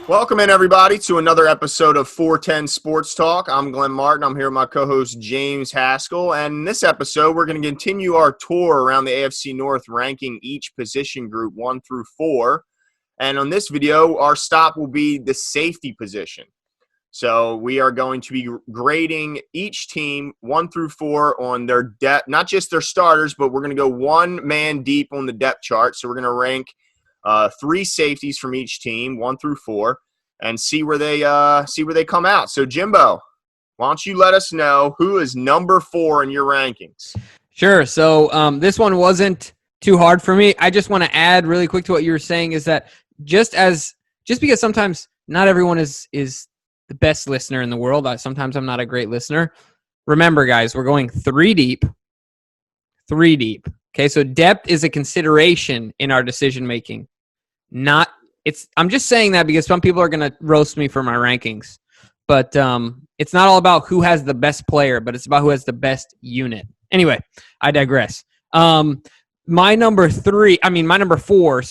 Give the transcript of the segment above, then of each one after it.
Welcome in, everybody, to another episode of 410 Sports Talk. I'm Glenn Martin. I'm here with my co-host James Haskell. And in this episode, we're going to continue our tour around the Afc North, ranking each position group 1 through 4. And on this video, our stop will be the safety position. So we are going to be grading each team 1 through 4 on their depth, not just their starters, but we're going to go one man deep on the depth chart. So we're going to rank 3 safeties from each team, 1 through 4, and see where they come out. So Jimbo, why don't you let us know who is number 4 in your rankings? Sure. So this one wasn't too hard for me. I just want to add really quick to what you were saying is that just because sometimes not everyone is the best listener in the world. Sometimes I'm not a great listener. Remember, guys, we're going 3 deep. 3 deep. Okay, so depth is a consideration in our decision making. I'm just saying that because some people are going to roast me for my rankings. But it's not all about who has the best player, but it's about who has the best unit. Anyway, I digress. My number 4,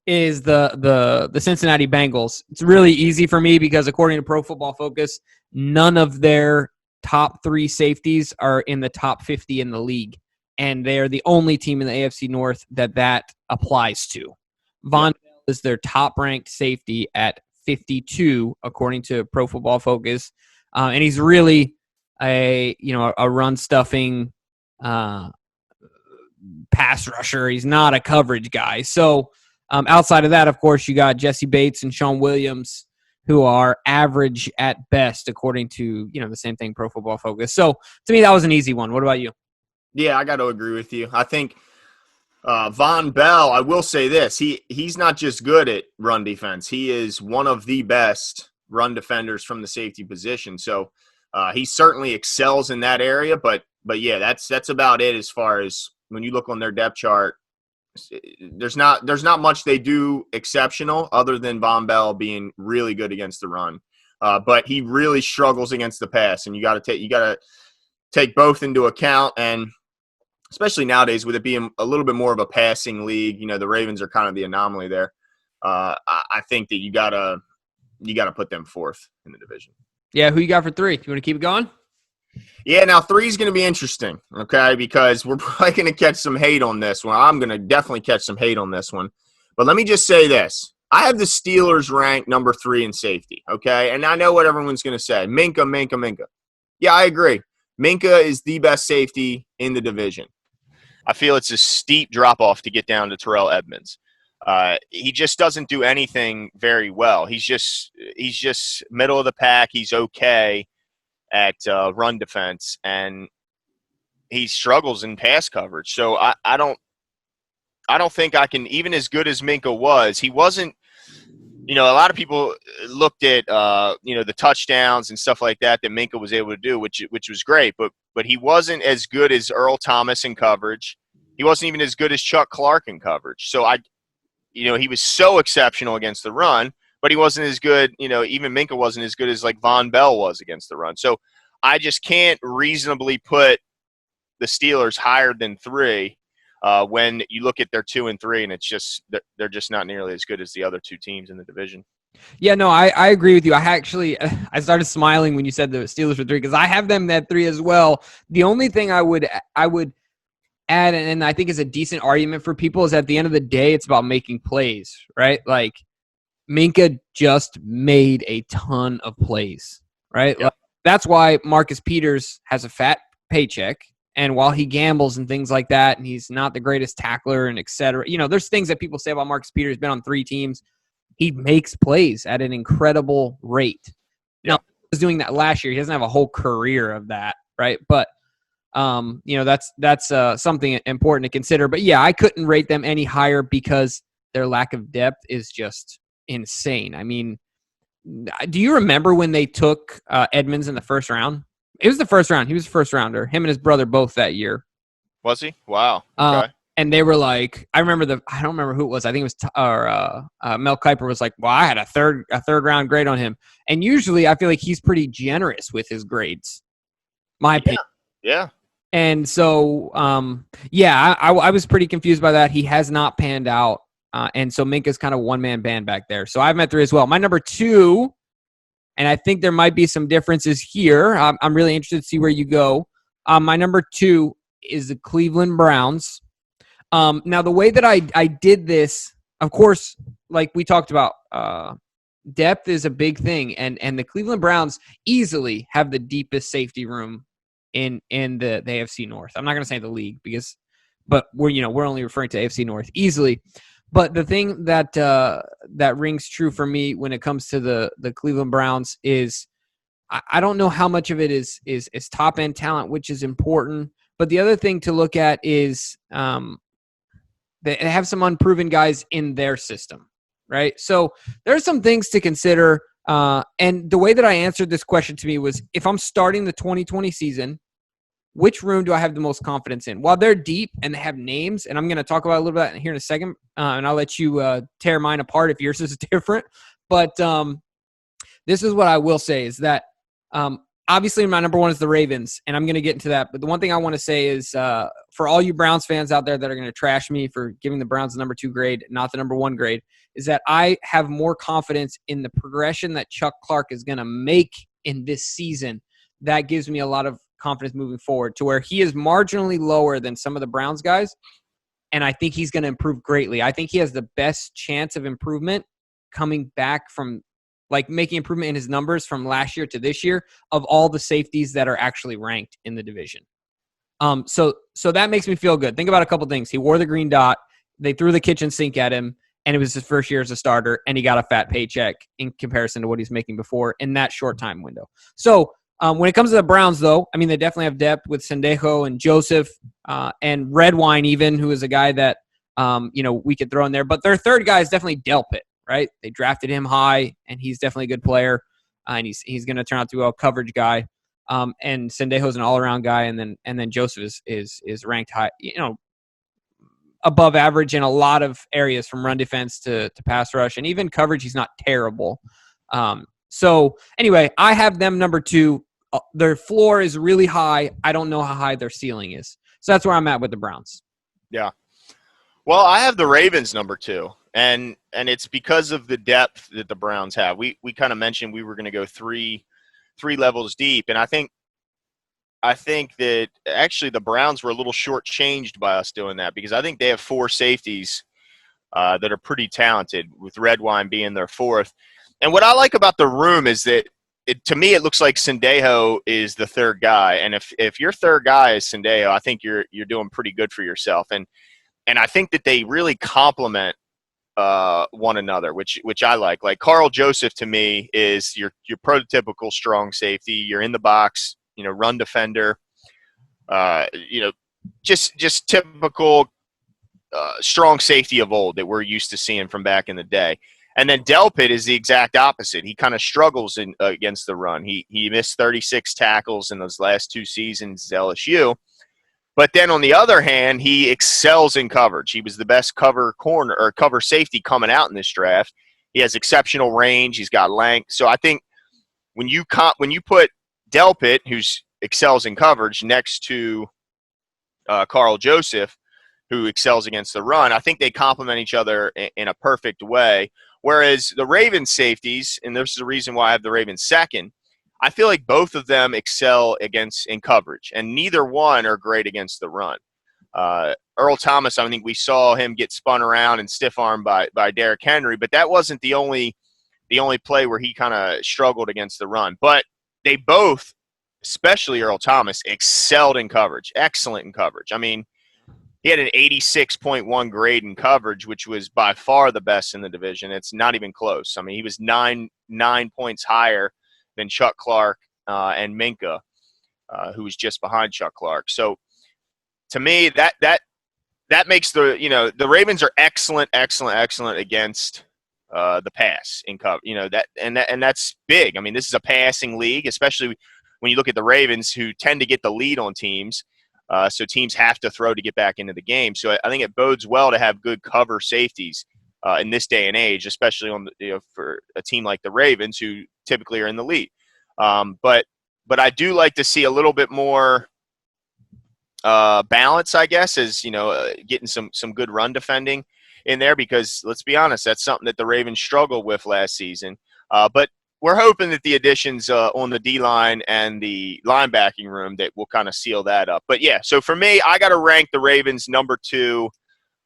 is the Cincinnati Bengals. It's really easy for me because according to Pro Football Focus, none of their top 3 safeties are in the top 50 in the league. And they are the only team in the AFC North that applies to. Von Bell is their top-ranked safety at 52, according to Pro Football Focus. And he's really a run-stuffing pass rusher. He's not a coverage guy. So outside of that, of course, you got Jesse Bates and Sean Williams, who are average at best, according to the same thing, Pro Football Focus. So to me, that was an easy one. What about you? Yeah, I got to agree with you. I think Von Bell, I will say this, he's not just good at run defense. He is one of the best run defenders from the safety position. So he certainly excels in that area. But yeah, that's about it as far as when you look on their depth chart. There's not much they do exceptional other than Von Bell being really good against the run. But he really struggles against the pass, and you got to take both into account. And especially nowadays with it being a little bit more of a passing league, the Ravens are kind of the anomaly there. I think that you gotta put them 4th in the division. Yeah, who you got for 3? You want to keep it going? Yeah, now 3 is going to be interesting, okay, because we're probably going to catch some hate on this one. I'm going to definitely catch some hate on this one. But let me just say this. I have the Steelers ranked number 3 in safety, okay? And I know what everyone's going to say. Minka. Yeah, I agree. Minka is the best safety in the division. I feel it's a steep drop-off to get down to Terrell Edmunds. He just doesn't do anything very well. He's just middle of the pack. He's okay at run defense, and he struggles in pass coverage. So I don't think I can, even as good as Minka was, he wasn't. A lot of people looked at the touchdowns and stuff like that Minka was able to do, which was great, but he wasn't as good as Earl Thomas in coverage. He wasn't even as good as Chuck Clark in coverage. So he was so exceptional against the run, but he wasn't as good. Even Minka wasn't as good as like Von Bell was against the run. So I just can't reasonably put the Steelers higher than 3. When you look at their 2 and 3, and they're just not nearly as good as the other 2 teams in the division. Yeah, no, I agree with you. I started smiling when you said the Steelers were 3 because I have them at 3 as well. The only thing I would add, and I think is a decent argument for people, is at the end of the day, it's about making plays, right? Like Minka just made a ton of plays, right? Yep. Like, that's why Marcus Peters has a fat paycheck. And while he gambles and things like that, and he's not the greatest tackler and et cetera, there's things that people say about Marcus Peters, been on 3 teams. He makes plays at an incredible rate. Now, he was doing that last year. He doesn't have a whole career of that, right? But, that's something important to consider. But, yeah, I couldn't rate them any higher because their lack of depth is just insane. I mean, do you remember when they took Edmunds in the first round? It was the first round. He was a first-rounder. Him and his brother both that year. Was he? Wow. Okay. And they were like, I don't remember who it was. I think it was Mel Kiper was like, well, I had a third round grade on him. And usually I feel like he's pretty generous with his grades. My opinion. Yeah. And so, I was pretty confused by that. He has not panned out And so Minka's kind of one-man band back there. So I have him at 3 as well. My number 2, and I think there might be some differences here. I'm really interested to see where you go. My number 2 is the Cleveland Browns. Now, the way that I did this, of course, like we talked about, depth is a big thing, and the Cleveland Browns easily have the deepest safety room in the AFC North. I'm not going to say the league but we're only referring to AFC North easily. But the thing that rings true for me when it comes to the Cleveland Browns is I don't know how much of it is top end talent, which is important. But the other thing to look at is they have some unproven guys in their system, right? So there's some things to consider. And the way that I answered this question to me was, if I'm starting the 2020 season, which room do I have the most confidence in? While they're deep and they have names, and I'm going to talk about a little bit here in a second, and I'll let you tear mine apart if yours is different. But this is what I will say is that obviously my number 1 is the Ravens, and I'm going to get into that. But the one thing I want to say is for all you Browns fans out there that are going to trash me for giving the Browns the number 2 grade, not the number 1 grade, is that I have more confidence in the progression that Chuck Clark is going to make in this season. That gives me a lot of confidence moving forward, to where he is marginally lower than some of the Browns guys, and I think he's going to improve greatly. I think he has the best chance of improvement coming back from making improvement in his numbers from last year to this year of all the safeties that are actually ranked in the division. So that makes me feel good. Think about a couple things. He wore the green dot. They threw the kitchen sink at him, and it was his first year as a starter, and he got a fat paycheck in comparison to what he's making before in that short time window. So when it comes to the Browns, though, I mean, they definitely have depth with Sendejo and Joseph and Redwine even, who is a guy that, we could throw in there. But their third guy is definitely Delpit, right? They drafted him high, and he's definitely a good player, and he's going to turn out to be a coverage guy. And Sendejo's an all-around guy, and then Joseph is ranked high, above average in a lot of areas, from run defense to pass rush, and even coverage. He's not terrible. So anyway, I have them number 2. Their floor is really high. I don't know how high their ceiling is. So that's where I'm at with the Browns. Yeah. Well, I have the Ravens number 2, and it's because of the depth that the Browns have. We kind of mentioned we were going to go three levels deep, and I think that actually the Browns were a little shortchanged by us doing that, because I think they have 4 safeties that are pretty talented, with Redwine being their 4th. And what I like about the room is that to me, it looks like Sendejo is the third guy, and if your third guy is Sendejo, I think you're doing pretty good for yourself. And I think that they really complement one another, which I like. Like Carl Joseph to me is your prototypical strong safety. You're in the box, run defender. Just typical strong safety of old that we're used to seeing from back in the day. And then Delpit is the exact opposite. He kind of struggles against the run. He missed 36 tackles in those last 2 seasons at LSU. But then on the other hand, he excels in coverage. He was the best cover corner or cover safety coming out in this draft. He has exceptional range. He's got length. So I think when you put Delpit, who excels in coverage, next to Carl Joseph, who excels against the run, I think they complement each other in a perfect way. Whereas the Ravens safeties, and this is the reason why I have the Ravens second, I feel like both of them excel in coverage, and neither one are great against the run. Earl Thomas, I think we saw him get spun around and stiff-armed by Derrick Henry, but that wasn't the only play where he kind of struggled against the run. But they both, especially Earl Thomas, excelled in coverage, excellent in coverage. I mean, he had an 86.1 grade in coverage, which was by far the best in the division. It's not even close. I mean, he was nine points higher than Chuck Clark and Minka, who was just behind Chuck Clark. So to me, that makes the Ravens are excellent against the pass in cover. And that's big. I mean, this is a passing league, especially when you look at the Ravens, who tend to get the lead on teams. So teams have to throw to get back into the game. So I think it bodes well to have good cover safeties in this day and age, especially for a team like the Ravens, who typically are in the lead. But I do like to see a little bit more balance, I guess, as getting some good run defending. in there because, let's be honest, that's something that the Ravens struggled with last season. But we're hoping that the additions on the D-line and the linebacking room that will kind of seal that up. But, yeah, so for me, I got to rank the Ravens number 2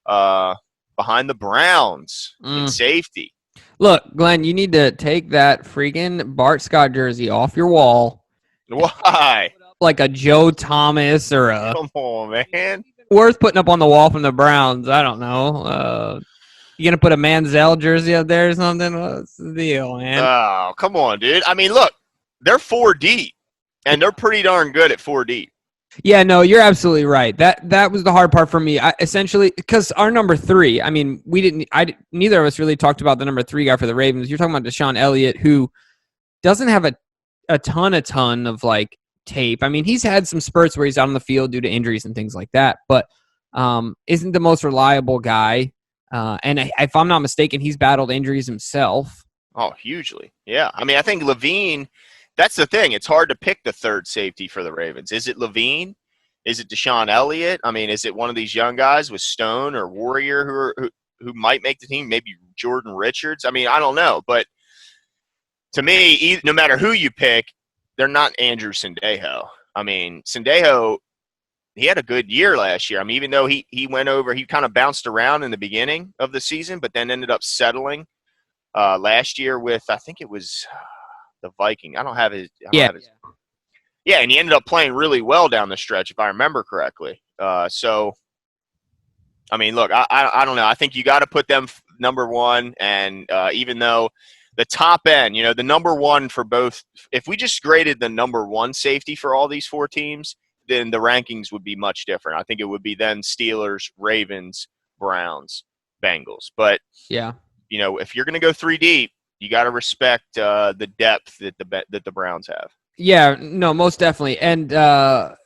behind the Browns in safety. Look, Glenn, you need to take that freaking Bart Scott jersey off your wall. Why? Like a Joe Thomas or a... Come on, man. Worth putting up on the wall from the Browns. I don't know. You going to put a Manziel jersey up there or something? What's the deal, man? Oh, come on, dude. I mean, look, they're 4 deep, and they're pretty darn good at 4 deep. Yeah, no, you're absolutely right. That was the hard part for me. Essentially, because our number 3, I mean, neither of us really talked about the number 3 guy for the Ravens. You're talking about Deshaun Elliott, who doesn't have a ton of like tape. I mean, he's had some spurts where he's out on the field due to injuries and things like that, but isn't the most reliable guy. And if I'm not mistaken, he's battled injuries himself. Oh, hugely. Yeah. I mean, I think Levine, that's the thing. It's hard to pick the third safety for the Ravens. Is it Levine? Is it Deshaun Elliott? I mean, is it one of these young guys with Stone or Warrior who might make the team? Maybe Jordan Richards? I mean, I don't know. But to me, no matter who you pick, they're not Andrew Sendejo. I mean, Sendejo, he had a good year last year. I mean, even though he went over, he kind of bounced around in the beginning of the season, but then ended up settling last year with, I think it was the Viking. I don't have his. Yeah, and he ended up playing really well down the stretch, if I remember correctly. So, I mean, look, I don't know. I think you got to put them number 1, and even though the top end, the number 1 for both, if we just graded the number 1 safety for all these 4 teams, then the rankings would be much different. I think it would be then Steelers, Ravens, Browns, Bengals. But, yeah, if you're going to go 3 deep, you got to respect the depth that the Browns have. Yeah, no, most definitely. And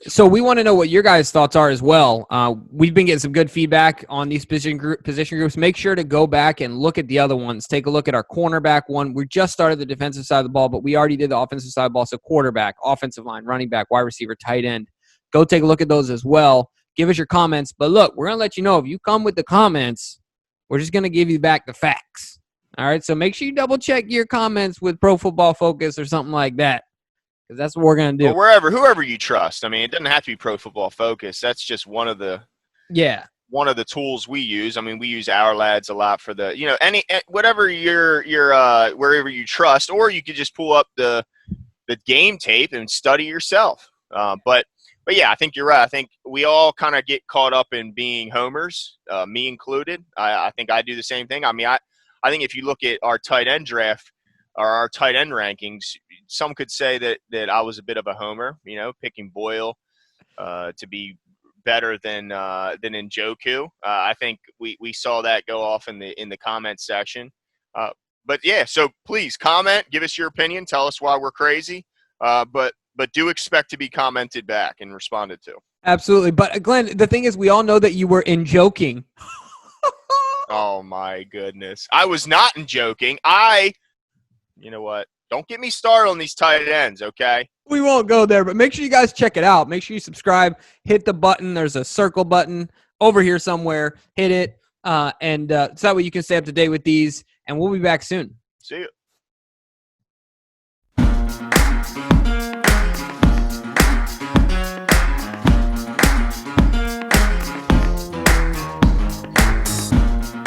so we want to know what your guys' thoughts are as well. We've been getting some good feedback on these position groups. Make sure to go back and look at the other ones. Take a look at our cornerback one. We just started the defensive side of the ball, but we already did the offensive side of the ball. So quarterback, offensive line, running back, wide receiver, tight end. Go take a look at those as well. Give us your comments. But look, we're going to let you know if you come with the comments, we're just going to give you back the facts. All right, so make sure you double-check your comments with Pro Football Focus or something like that. Because that's what we're going to do. Well, whoever you trust. I mean, it doesn't have to be Pro Football Focus. That's just one of the tools we use. I mean, we use Our Lads a lot for the, whatever your wherever you trust, or you could just pull up the game tape and study yourself. But yeah, I think you're right. I think we all kind of get caught up in being homers, me included. I think I do the same thing. I mean, I think if you look at our tight end draft or our tight end rankings, some could say that I was a bit of a homer, picking Boyle to be better than Njoku. I think we saw that go off in the comments section. But yeah, so please comment, give us your opinion, tell us why we're crazy. But do expect to be commented back and responded to. Absolutely. But Glenn, the thing is, we all know that you were in joking. Oh my goodness. I was not in joking. You know what? Don't get me started on these tight ends, okay? We won't go there, but make sure you guys check it out. Make sure you subscribe. Hit the button. There's a circle button over here somewhere. Hit it. And so that way you can stay up to date with these. And we'll be back soon. See you.